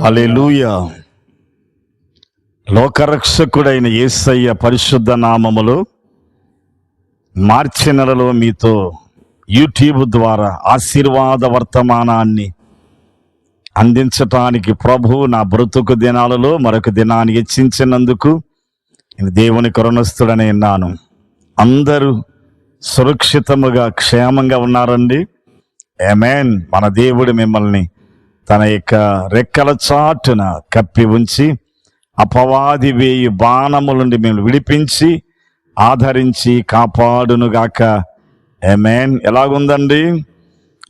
హల్లెలూయా. లోకరక్షకుడైన యేసయ్య పరిశుద్ధ నామములో మార్చి నెలలో మీతో యూట్యూబ్ ద్వారా ఆశీర్వాద వర్తమానాన్ని అందించటానికి ప్రభు నా బ్రతుకు దినాలలో మరొక దినాన్ని హెచ్చించినందుకు నేను దేవుని కరుణస్తుడని విన్నాను. అందరూ సురక్షితముగా క్షేమంగా ఉన్నారండి. ఆమేన్. మన దేవుడు మిమ్మల్ని తన యొక్క రెక్కల చాటున కప్పి ఉంచి అపవాది వేయి బాణముల నుండి మిమ్మల్ని విడిపించి ఆదరించి కాపాడునుగాక. ఆమేన్. ఎలాగుందండి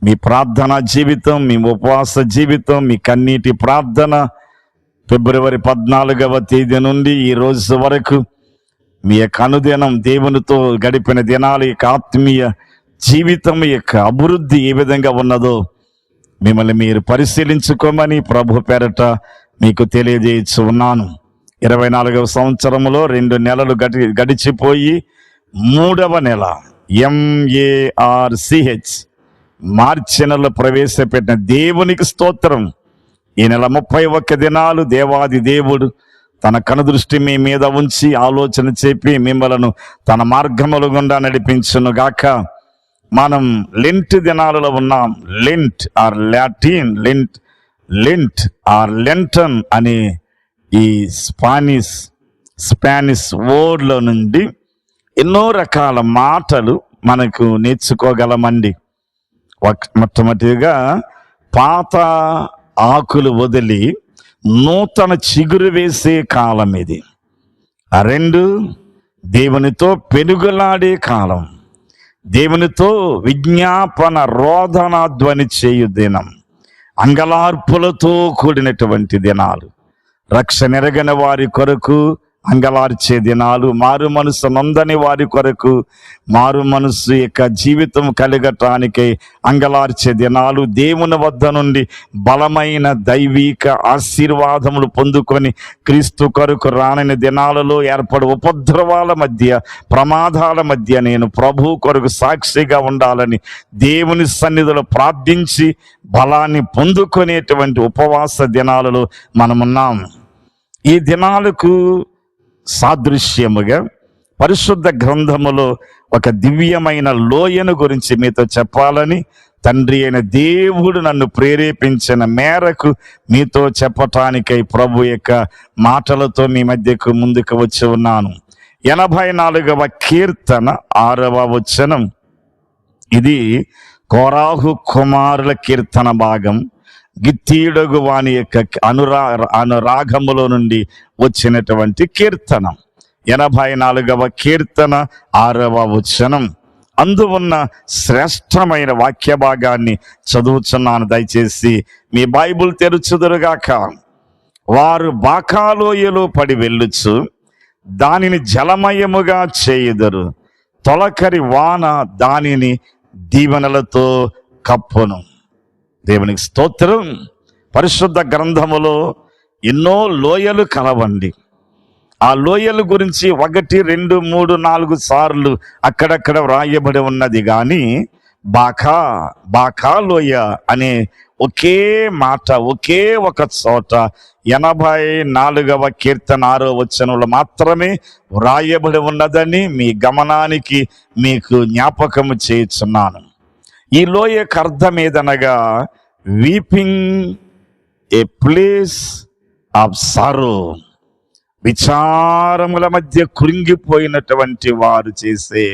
మీ ప్రార్థనా జీవితం, మీ ఉపవాస జీవితం, మీ కన్నీటి ప్రార్థన? ఫిబ్రవరి 14వ తేదీ నుండి ఈ రోజు వరకు మీ యొక్క అనుదినం దేవునితో గడిపిన దినాలు యొక్క ఆత్మీయ జీవితం యొక్క అభివృద్ధి ఏ విధంగా ఉన్నదో మిమ్మల్ని మీరు పరిశీలించుకోమని ప్రభు పేరట మీకు తెలియజేయచ్చు ఉన్నాను. 24వ సంవత్సరంలో 2 నెలలు గడిచిపోయి 3వ నెల MARCH మార్చి నెలలో ప్రవేశపెట్టిన దేవునికి స్తోత్రం. ఈ నెల 31 దినాలు దేవాది దేవుడు తన కనుదృష్టి మీ మీద ఉంచి ఆలోచన చెప్పి మిమ్మలను తన మార్గముల గుండా నడిపించును గాక. మనం లెంట్ దినాలలో ఉన్నాం. Lent or Latin, Lent or Lenten అనే ఈ స్పానిష్ వర్డ్లో నుండి ఎన్నో రకాల మాటలు మనకు నేర్చుకోగలమండి. మొట్టమొదటిగా పాత ఆకులు వదిలి నూతన చిగురు వేసే కాలం ఇది. 2 దేవునితో పెనుగులాడే కాలం, దేవునితో విజ్ఞాపన రోదన ధ్వని చేయు దినం, అంగలార్పులతో కూడినటువంటి దినాలు, రక్షణ ఎరగని వారి కొరకు అంగలార్చే దినాలు, మారు మనసు నొందని వారి కొరకు మారు మనసు యొక్క జీవితం కలగటానికి అంగలార్చే దినాలు, దేవుని వద్ద నుండి బలమైన దైవిక ఆశీర్వాదములు పొందుకొని క్రీస్తు కొరకు రానని దినాలలో ఏర్పడు ఉపద్రవాల మధ్య, ప్రమాదాల మధ్య నేను ప్రభు కొరకు సాక్షిగా ఉండాలని దేవుని సన్నిధిలో ప్రార్థించి బలాన్ని పొందుకునేటువంటి ఉపవాస దినాలలో మనమున్నాం. ఈ దినాలకు సాదృశ్యముగా పరిశుద్ధ గ్రంథములో ఒక దివ్యమైన లోయను గురించి మీతో చెప్పాలని తండ్రి అయిన దేవుడు నన్ను ప్రేరేపించిన మేరకు మీతో చెప్పటానికై ప్రభు యొక్క మాటలతో మీ మధ్యకు ముందుకు వచ్చి ఉన్నాను. 84వ కీర్తన 6వ వచనం. ఇది కోరాహు కుమారుల కీర్తన భాగం. గిత్తీయుడగు వాని యొక్క అనురాగములో నుండి వచ్చినటువంటి కీర్తన. 84వ కీర్తన 6వ వచనం. అందు ఉన్న శ్రేష్టమైన వాక్య భాగాన్ని చదువుచున్నాను. దయచేసి మీ బైబుల్ తెరుచుదురుగాక. వారు బాకాలోయలో పడి వెళ్ళుచు దానిని జలమయముగా చేయుదురు, తొలకరి వాన దానిని దీవెనలతో కప్పును. దేవునికి స్తోత్రం. పరిశుద్ధ గ్రంథములో ఎన్నో లోయలు కలవండి. ఆ లోయల గురించి 1, 2, 3, 4 సార్లు అక్కడక్కడ వ్రాయబడి ఉన్నది. కానీ బాకా లోయ అనే ఒకే మాట ఒకే ఒక చోట 84వ కీర్తన 6వ వచనంలో మాత్రమే వ్రాయబడి ఉన్నదని మీ గమనానికి మీకు జ్ఞాపకము చేయుచున్నాను. ఈ లోయకు అర్థం ఏదనగా weeping, a place of sorrow, విచారముల మధ్య కృంగిపోయినటువంటి వారు చేసే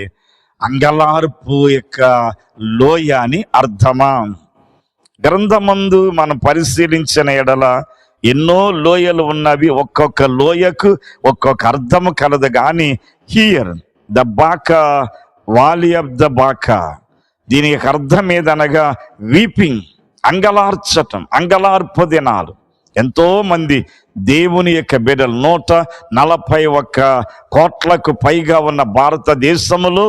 అంగలార్పు యొక్క లోయ అని అర్థమా. గ్రంథమందు మనం పరిశీలించిన ఎడల ఎన్నో లోయలు ఉన్నవి. ఒక్కొక్క లోయకు ఒక్కొక్క అర్థము కలదు. కానీ హియర్ ద బాకా, వాలీ ఆఫ్ ద బాకా, దీని యొక్క అర్థం ఏదనగా వీపింగ్, అంగలార్చటం, అంగలార్పు దినాలు. ఎంతో మంది దేవుని యొక్క బిడ్డలు 141 కోట్లకు పైగా ఉన్న భారతదేశములో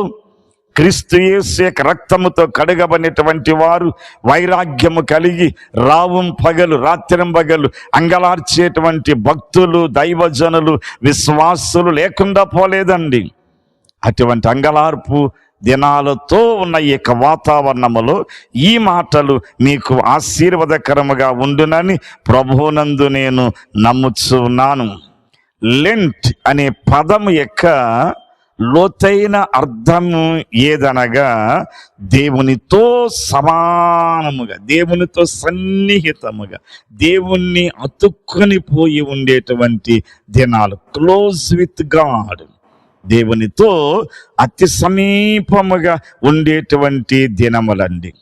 క్రీస్తు యేసు యొక్క రక్తముతో కడగబడినటువంటి వారు వైరాగ్యము కలిగి రావం పగలు రాత్రింబగలు అంగలార్చేటువంటి భక్తులు, దైవజనులు, విశ్వాసులు లేకుండా పోలేదండి. అటువంటి అంగలార్పు దినాలతో ఉన్న ఈ యొక్క వాతావరణములో ఈ మాటలు మీకు ఆశీర్వాదకరముగా ఉండునని ప్రభువునందు నేను నమ్ముచున్నాను. లెంట్ అనే పదము యొక్క లోతైన అర్థము ఏదనగా దేవునితో సమానముగా, దేవునితో సన్నిహితముగా, దేవుణ్ణి అతుక్కొని పోయి ఉండేటువంటి దినాలు. క్లోజ్ విత్ గాడ్, దేవునితో అతి సమీపముగా ఉండేటువంటి దినములండి.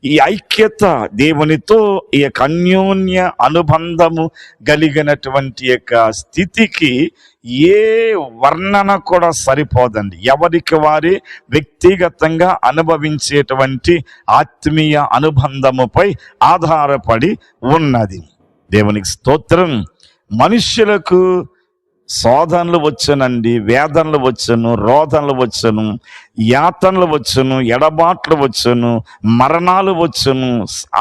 ఈ ఐక్యత, దేవునితో ఈ యొక్క అన్యోన్య అనుబంధము కలిగినటువంటి యొక్క స్థితికి ఏ వర్ణన కూడా సరిపోదండి. ఎవరికి వారి వ్యక్తిగతంగా అనుభవించేటువంటి ఆత్మీయ అనుబంధముపై ఆధారపడి ఉన్నది. దేవునికి స్తోత్రం. మనుష్యులకు శోధనలు వచ్చునండి, వేదనలు వచ్చును, రోదనలు వచ్చును, యాతనలు వచ్చును, ఎడబాట్లు వచ్చును, మరణాలు వచ్చును,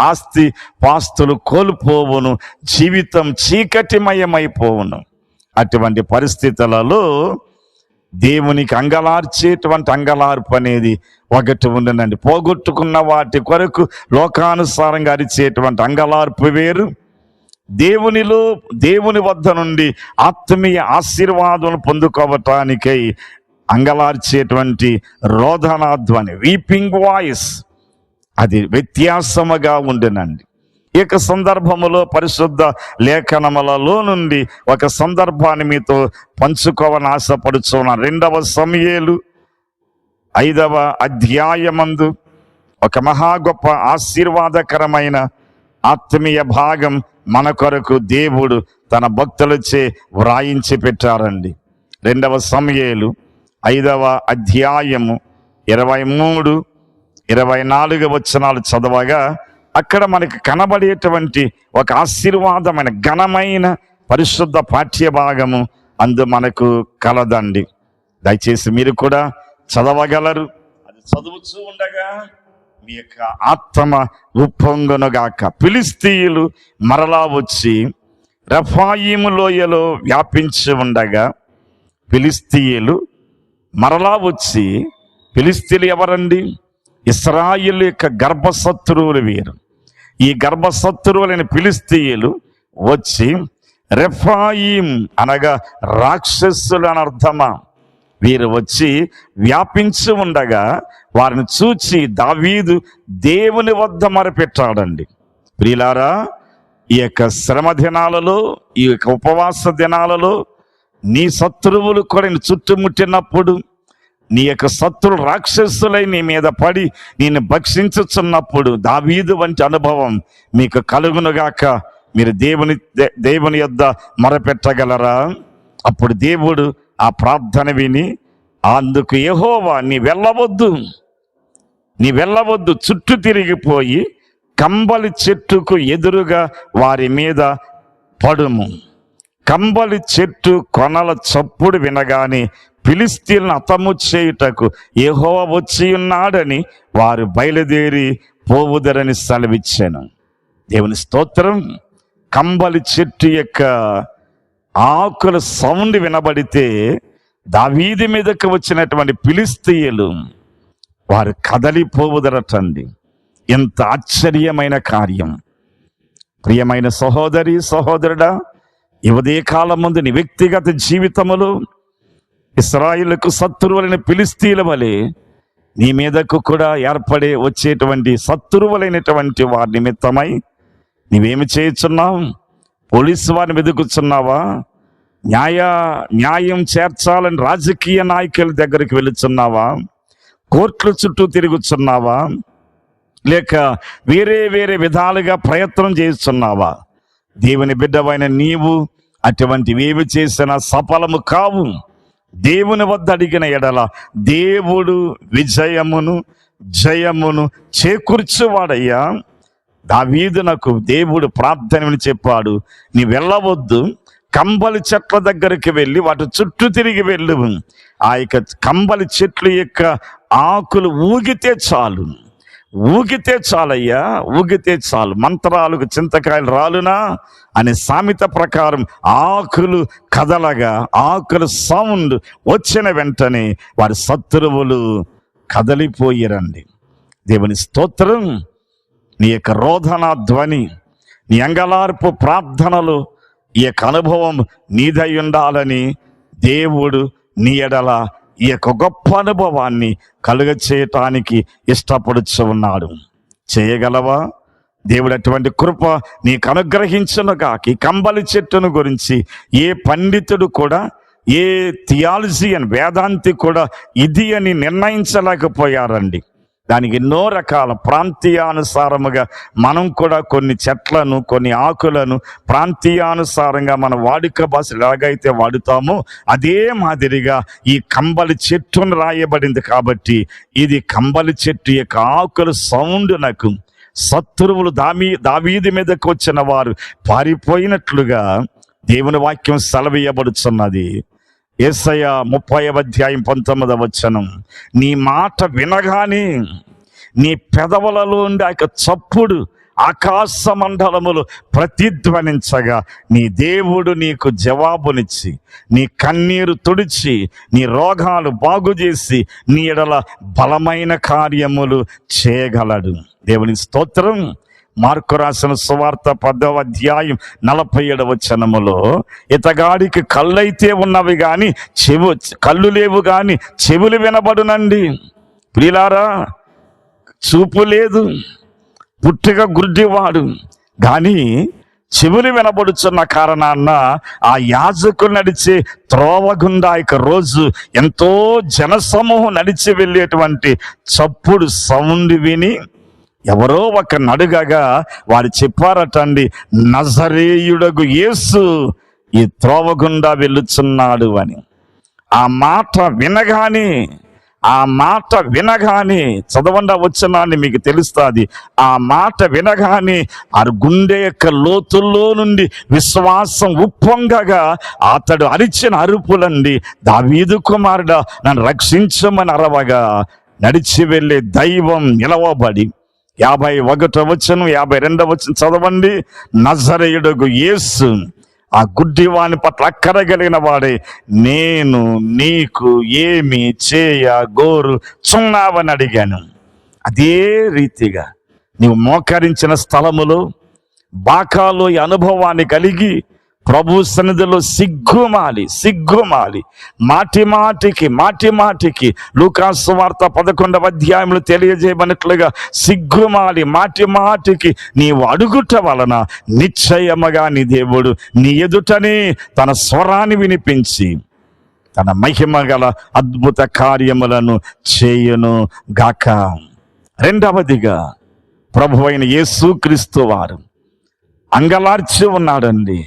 ఆస్తి పాస్తులు కోల్పోవును, జీవితం చీకటిమయమైపోవును. అటువంటి పరిస్థితులలో దేవునికి అంగలార్చేటువంటి అంగలార్పు అనేది ఒకటి ఉండనండి. పోగొట్టుకున్న వాటి కొరకు లోకానుసారంగా అరిచేటువంటి అంగలార్పు వేరు, దేవుని వద్ద నుండి ఆత్మీయ ఆశీర్వాదం పొందుకోవటానికై అంగలార్చేటువంటి రోదనాధ్వని, వీపింగ్ వాయిస్, అది వ్యత్యాసముగా ఉండునండి. ఈ యొక్క సందర్భములో పరిశుద్ధ లేఖనములలో నుండి ఒక సందర్భాన్ని మీతో పంచుకోవాలని ఆశపడుచున్నాను. 2వ సమూయేలు 5వ అధ్యాయమందు ఒక మహా గొప్ప ఆశీర్వాదకరమైన ఆత్మీయ భాగం మన కొరకు దేవుడు తన భక్తులచే వ్రాయించి పెట్టారండి. 2వ సమూయేలు 5వ అధ్యాయము 23, 24 వచనాలు చదవగా అక్కడ మనకి కనబడేటువంటి ఒక ఆశీర్వాదమైన ఘనమైన పరిశుద్ధ పాఠ్య భాగము అందు మనకు కలదండి. దయచేసి మీరు కూడా చదవగలరు. అది చదువుతూ ఉండగా మీ యొక్క ఆత్మ ఉప్పొంగునుగాక. ఫిలిష్తీయులు మరలా వచ్చి రెఫాయీము లోయలో వ్యాపించి ఉండగా, ఫిలిష్తీయులు మరలా వచ్చి, ఫిలిష్తీయులు ఎవరండి? ఇశ్రాయేలు యొక్క గర్భశత్రువులు వీరు. ఈ గర్భశత్రువులైన ఫిలిష్తీయులు వచ్చి, రెఫాయీం అనగా రాక్షసులు అని అర్థమా, వీరు వచ్చి వ్యాపించి ఉండగా వారిని చూచి దావీదు దేవుని వద్ద మొరపెట్టాడండి. ప్రియులారా, ఈ యొక్క శ్రమ దినాలలో, ఈ యొక్క ఉపవాస దినాలలో నీ శత్రువులు కూడా చుట్టుముట్టినప్పుడు, నీ యొక్క శత్రులు రాక్షసులై నీ మీద పడి నిన్ను భక్షించుచున్నప్పుడు దావీదు వంటి అనుభవం మీకు కలుగునుగాక. మీరు దేవుని యొద్ద మొరపెట్టగలరా? అప్పుడు దేవుడు ఆ ప్రార్థన విని, అందుకు యెహోవా నీ వెళ్ళవద్దు, చుట్టూ తిరిగిపోయి కంబలి చెట్టుకు ఎదురుగా వారి మీద పడుము. కంబలి చెట్టు కొనల చప్పుడు వినగానే ఫిలిష్తీయులను హతము చేయుటకు యెహోవా వచ్చి ఉన్నాడని వారు బయలుదేరి పోవుదరని సెలవిచ్చాను. దేవుని స్తోత్రం. కంబలి చెట్టు యొక్క ఆకుల సౌండ్ వినబడితే దావీదు మీదకు వచ్చినటువంటి ఫిలిష్తీయులు వారు కదలిపోవుదరటండి. ఎంత ఆశ్చర్యమైన కార్యం! ప్రియమైన సహోదరి సహోదరుడా, ఈ ఉదయకాలం ముందు నీ వ్యక్తిగత జీవితములో ఇశ్రాయేలుకు శత్రువులైన ఫిలిష్తీయుల వలె నీ మీదకు కూడా ఏర్పడే వచ్చేటువంటి శత్రువులైనటువంటి వారి నిమిత్తమై నీవేమి చేయుచున్నావు? పోలీసు వారిని వెతుకుచున్నావా? న్యాయం చేర్చాలని రాజకీయ నాయకుల దగ్గరికి వెళుచున్నావా? కోర్టుల చుట్టూ తిరుగుచున్నావా? లేక వేరే విధాలుగా ప్రయత్నం చేస్తున్నావా? దేవుని బిడ్డవైన నీవు అటువంటివేమి చేసినా సఫలము కావు. దేవుని వద్ద అడిగిన ఎడల దేవుడు జయమును చేకూర్చువాడయ్యా. దావీదునకు దేవుడు ప్రార్థనని చెప్పాడు, నీ వెళ్ళవద్దు, కంబలి చెట్ల దగ్గరికి వెళ్ళి వాటి చుట్టూ తిరిగి వెళ్ళు. ఆ యొక్క కంబలి చెట్ల యొక్క ఆకులు ఊగితే చాలయ్యా, ఊగితే చాలు. మంత్రాలకు చింతకాయలు రాలునా అనే సామెత ప్రకారం ఆకులు కదలగా, ఆకుల సౌండ్ వచ్చిన వెంటనే వారి శత్రువులు కదలిపోయిరండి. దేవుని స్తోత్రం. నీ యొక్క రోదన ధ్వని, నీ అంగలార్పు ప్రార్థనలు, ఈ యొక్క అనుభవం నీదై ఉండాలని దేవుడు నీ ఎడల ఈ యొక్క గొప్ప అనుభవాన్ని కలుగ చేయటానికి ఇష్టపడుచు ఉన్నాడు. చేయగలవా? దేవుడు అటువంటి కృప నీకు అనుగ్రహించునుగా. ఈ కంబలి చెట్టును గురించి ఏ పండితుడు కూడా, ఏ థియాలజియన్ వేదాంతి కూడా ఇది అని నిర్ణయించలేకపోయారండి. దానికి ఎన్నో రకాల ప్రాంతీయానుసారముగా మనం కూడా కొన్ని చెట్లను, కొన్ని ఆకులను ప్రాంతీయానుసారంగా మన వాడుక భాష ఎలాగైతే వాడుతామో అదే మాదిరిగా ఈ కంబలి చెట్టును రాయబడింది. కాబట్టి ఇది కంబలి చెట్టు యొక్క ఆకుల సౌండ్ నాకు శత్రువులు దావీదు మీదకు వచ్చిన వారు పారిపోయినట్లుగా దేవుని వాక్యం సెలవీయబడుచున్నది. యేసయ్య 30:19 నీ మాట వినగానే నీ పెదవులలో ఉండే ఆ చప్పుడు ఆకాశ మండలములు ప్రతిధ్వనించగా నీ దేవుడు నీకు జవాబునిచ్చి నీ కన్నీరు తుడిచి నీ రోగాలు బాగు చేసి నీ ఎడల బలమైన కార్యములు చేయగలడు. దేవుని స్తోత్రం. మార్కు రాసిన సువార్త 10:47 ఇతగాడికి కళ్ళైతే ఉన్నవి గాని కళ్ళు లేవు గాని చెవులు వినబడునండి. ప్రియులారా, చూపు లేదు, పుట్టిగా గుడ్డివాడు, కానీ చెవులు వినబడుచున్న కారణాన్న ఆ యాజకులు నడిచే త్రోవ గుండా రోజు ఎంతో జనసమూహం నడిచి వెళ్ళేటువంటి చప్పుడు సౌండ్ విని ఎవరో ఒక నడుగగా వారు చెప్పారటండి, నజరేయుడగు యేసు ఈ త్రోవ గుండా వెళ్ళుచున్నాడు అని. ఆ మాట వినగానే చదవండి వచనాన్ని, మీకు తెలుస్తుంది. ఆ మాట వినగానే ఆ గుండె యొక్క లోతుల్లో నుండి విశ్వాసం ఉప్పొంగగా అతడు అరిచిన అరుపులండి, దావీదు కుమారుడా నన్ను రక్షించమని అరవగా నడిచి వెళ్ళే దైవం నిలవబడి 51 52 చదవండి. నజరేయుడగు యేసు ఆ గుడ్డివాని పట్ల అక్కర కలిగిన వాడే, నేను నీకు ఏమి చేయగోరుచున్నావని అడిగాను. అదే రీతిగా నీవు మోకరించిన స్థలములో బాకాలో ఈ అనుభవాన్ని కలిగి ప్రభు సన్నిధిలో సిగ్గుమాలి మాటి మాటికి లూకాసు వార్త 11 తెలియజేయబడినట్లుగా సిగ్గుమాలి మాటికి నీవు అడుగుట వలన నిశ్చయముగా నీ దేవుడు నీ ఎదుటనే తన స్వరాన్ని వినిపించి తన మహిమ గల అద్భుత కార్యములను చేయును గాక. రెండవదిగా ప్రభువైన యేసుక్రీస్తు వారు అంగలార్చి ఉన్నాడండి,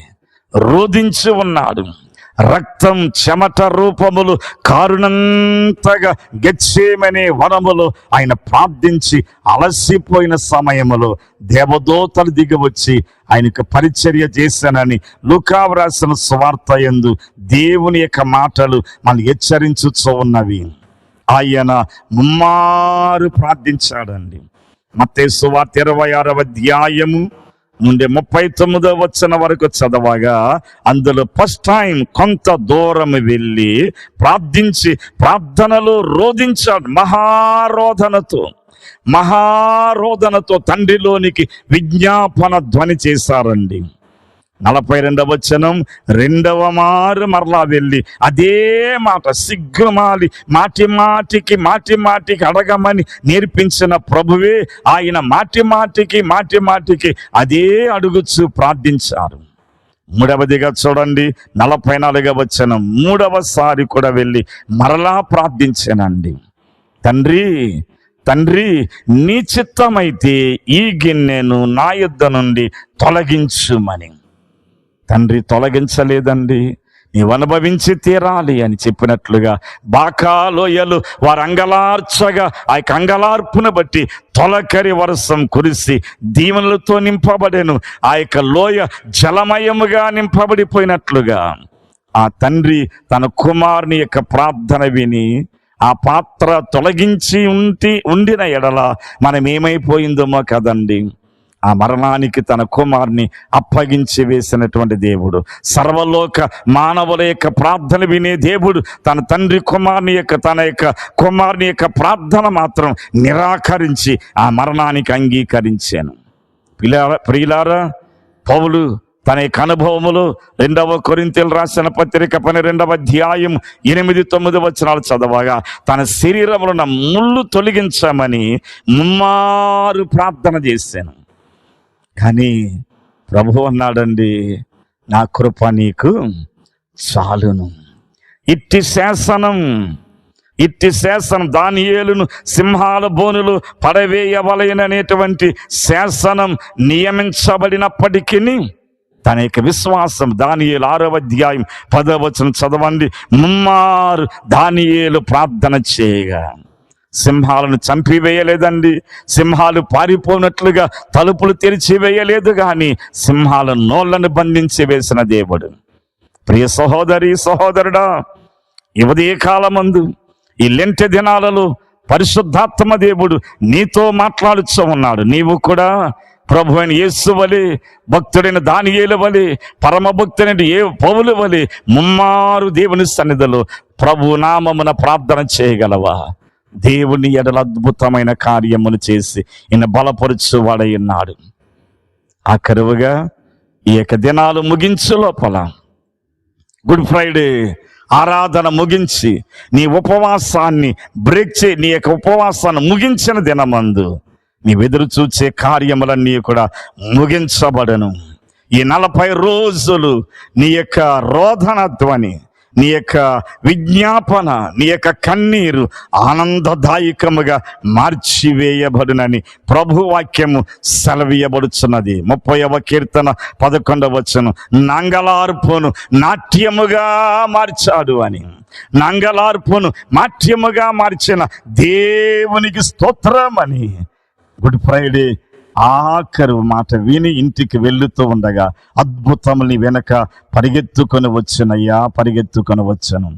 రోధించి ఉన్నాడు. రక్తం చెమట రూపములు కారునంతగా గెత్సేమనే వనములో ఆయన ప్రార్థించి అలసిపోయిన సమయములో దేవదూతలు దిగి వచ్చి ఆయనకు పరిచర్య చేశానని లూకా రాసిన సువార్త యందు దేవుని యొక్క మాటలు మనం హెచ్చరించుచూ ఉన్నవి. ఆయన ముమ్మారు ప్రార్థించాడండి. మత్తయి సువార్త 26 నుండి 39 వరకు చదవగా అందులో ఫస్ట్ టైం కొంత దూరం వెళ్ళి ప్రార్థించి ప్రార్థనలో రోధించాడు. మహారోదనతో తండ్రిలోనికి విజ్ఞాపన ధ్వని చేశారండి. 42 రెండవ మారు మరలా వెళ్ళి అదే మాట సిగ్గుమాలి మాటికి అడగమని నేర్పించిన ప్రభువే ఆయన మాటికి అదే అడుగుచు ప్రార్థించారు. మూడవదిగా చూడండి 44 మూడవసారి కూడా వెళ్ళి మరలా ప్రార్థించానండి, తండ్రి నీ చిత్తమైతే ఈ గిన్నెను నా యొద్ద నుండి తొలగించుమని. తండ్రి తొలగించలేదండి, నీవు అనుభవించి తీరాలి అని చెప్పినట్లుగా బాకాలోయలు వారు అంగలార్చగా ఆ యొక్క అంగలార్పును బట్టి తొలకరి వర్షం కురిసి దీవెనలతో నింపబడెను. ఆ యొక్క లోయ జలమయముగా నింపబడిపోయినట్లుగా ఆ తండ్రి తన కుమారుని యొక్క ప్రార్థన విని ఆ పాత్ర తొలగించి ఉండిన ఎడల మనం ఏమైపోయిందమో కదండి. ఆ మరణానికి తన కుమారుని అప్పగించి వేసినటువంటి దేవుడు, సర్వలోక మానవుల యొక్క ప్రార్థన వినే దేవుడు తన తండ్రి తన యొక్క కుమారుని యొక్క ప్రార్థన మాత్రం నిరాకరించి ఆ మరణానికి అంగీకరించాను. ప్రియులారా, పౌలు తన యొక్క అనుభవములు 2వ కొరింథీయులకు రాసిన పత్రిక 12వ అధ్యాయం 8-9 వచనాలు చదవగా, తన శరీరంలో ఉన్న ముళ్ళు తొలగించమని ముమ్మారు ప్రార్థన చేశాను. కానీ ప్రభువు అన్నాడండి, నా కృప నీకు చాలును. ఇట్టి శాసనం దానియేలును సింహాల బోనులు పడవేయవలెననేటువంటి శాసనం నియమించబడినప్పటికీ తన యొక్క విశ్వాసం, దానియేలు 6వ అధ్యాయం 10వ వచనం చదవండి, ముమ్మారు దానియేలు ప్రార్థన చేయగా సింహాలను చంపివేయలేదండి. సింహాలు పారిపోయినట్లుగా తలుపులు తెరిచివేయలేదు, కానీ సింహాల నోళ్లను బంధించి వేసిన దేవుడు. ప్రియ సహోదరి సహోదరుడా, ఈ ఉదయకాలమందు ఈ లెంటె దినాలలో పరిశుద్ధాత్మ దేవుడు నీతో మాట్లాడుతూ ఉన్నాడు. నీవు కూడా ప్రభు అయిన యేసు వలె, భక్తుడైన దానియేలు వలె, పరమ భక్తుడైన పౌలు వలె ముమ్మారు దేవుని సన్నిధిలో ప్రభు నామమున ప్రార్థన చేయగలవా? దేవుని ఎడల అద్భుతమైన కార్యములు చేసి ఈయన బలపరుచువాడై ఉన్నాడు. ఆఖరువుగా ఈ యొక్క దినాలు ముగించు లోపల, గుడ్ ఫ్రైడే ఆరాధన ముగించి నీ ఉపవాసాన్ని నీ యొక్క ఉపవాసాన్ని ముగించిన దినమందు నీవు ఎదురు చూచే కార్యములన్నీ కూడా ముగించబడను. ఈ 40 రోజులు నీ యొక్క రోదన ధ్వని, నీ యొక్క విజ్ఞాపన, నీ యొక్క కన్నీరు ఆనందదాయకముగా మార్చివేయబడునని ప్రభు వాక్యము సెలవీయబడుచున్నది. 30వ కీర్తన 11వ వచనం, నంగలార్పును నాట్యముగా మార్చాడు అని. నంగలార్పును నాట్యముగా మార్చిన దేవునికి స్తోత్రం అని. గుడ్ ఫ్రైడే ఆఖరు మాట విని ఇంటికి వెళుతూ ఉండగా అద్భుతముని వెనక పరిగెత్తుకొని వచ్చాను.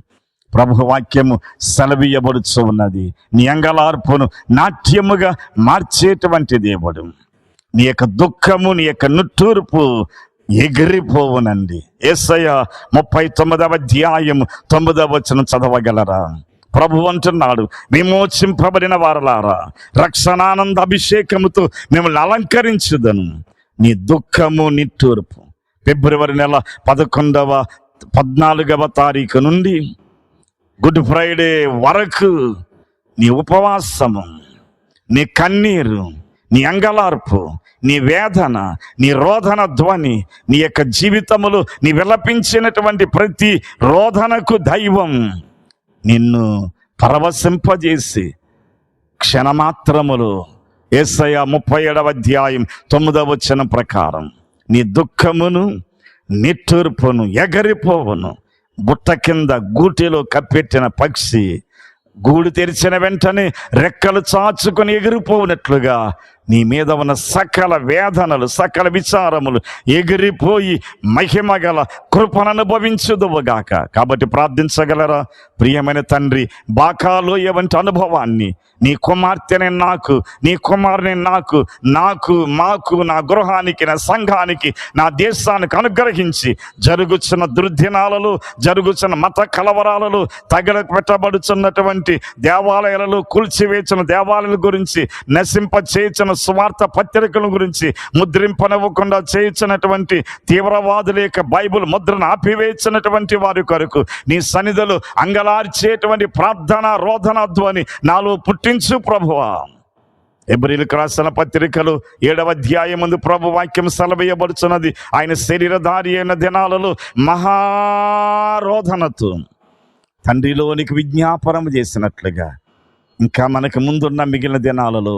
ప్రభు వాక్యము సెలవీయబడుచు ఉన్నది. నీ అంగలార్పును నాట్యముగా మార్చేటువంటి దేవుడు. నీ యొక్క దుఃఖము, నీ యొక్క నిట్టూర్పు ఎగిరిపోవునండి. యేసయ్య 39వ అధ్యాయం 9వ వచనం చదవగలరా? ప్రభు అంటున్నాడు, విమోచింపబడిన వారలారా, రక్షణానంద అభిషేకముతో మిమ్మల్ని అలంకరించుదను. నీ దుఃఖము నిట్టూర్పు ఫిబ్రవరి నెల 14వ తారీఖు నుండి గుడ్ ఫ్రైడే వరకు నీ ఉపవాసము, నీ కన్నీరు, నీ అంగలార్పు, నీ వేదన, నీ రోదన ధ్వని, నీ యొక్క జీవితములో నీ విలపించినటువంటి ప్రతి రోదనకు దైవం నిన్ను పరవశింపజేసి క్షణమాత్రములు యేసయ్య 37వ అధ్యాయం 9వ వచనం ప్రకారం నీ దుఃఖమును నిట్టూర్పును ఎగరిపోవును. బుట్ట కింద గూటిలో కప్పెట్టిన పక్షి గూడు తెరిచిన వెంటనే రెక్కలు చాచుకొని ఎగిరిపోవునట్లుగా నీ మీద ఉన్న సకల వేదనలు, సకల విచారములు ఎగిరిపోయి మహిమ గల కృపను అనుభవించుదువుగాక. కాబట్టి ప్రార్థించగలరా? ప్రియమైన తండ్రి, బాకాలోయ వంటి అనుభవాన్ని నీ కుమార్తెని నాకు, నీ కుమారుని మాకు, నా గృహానికి, నా సంఘానికి, నా దేశానికి అనుగ్రహించి జరుగుతున్న దుర్దినాలలో, జరుగుతున్న మత కలవరాలలో, తగలపెట్టబడుచున్నటువంటి దేవాలయాలలో, కూల్చివేసిన దేవాలయాల గురించి, నశింప చేయించిన స్వార్థ పత్రికల గురించి, ముద్రింపనివ్వకుండా చేయించినటువంటి తీవ్రవాదుల యొక్క బైబిల్ ముద్రను ఆపివేసినటువంటి వారి కొరకు నీ సన్నిధిలో అంగలార్చేటువంటి ప్రార్థన, రోదన ధ్వని నాలో పుట్టించు ప్రభువా. హెబ్రీయులకు రాసిన పత్రికలు 7వ అధ్యాయం ముందు ప్రభు వాక్యం సెలవేయబడుచున్నది, ఆయన శరీరధారి అయిన దినాలలో మహారోధనతో తండ్రిలోనికి విజ్ఞాపనం చేసినట్లుగా ఇంకా మనకు ముందున్న మిగిలిన దినాలలో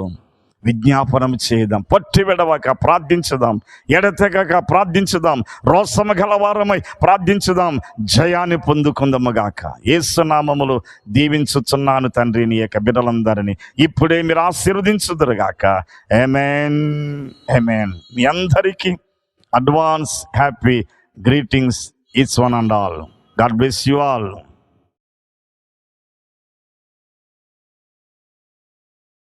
విజ్ఞాపనం చేద్దాం. పట్టి విడవక ప్రార్థించుదాం, ఎడతెగక ప్రార్థించుదాం, రోసము గలవారమై ప్రార్థించుదాం, జయాన్ని పొందుకుందాముగాక. యేసు నామములో దీవించుచున్నాను తండ్రి నీ యొక్క బిడ్డలందరినీ. ఇప్పుడే మీరు ఆశీర్వదించుదురుగాక. ఆమేన్, ఆమేన్. మీ అందరికీ advance happy greetings each one and all. God bless you all.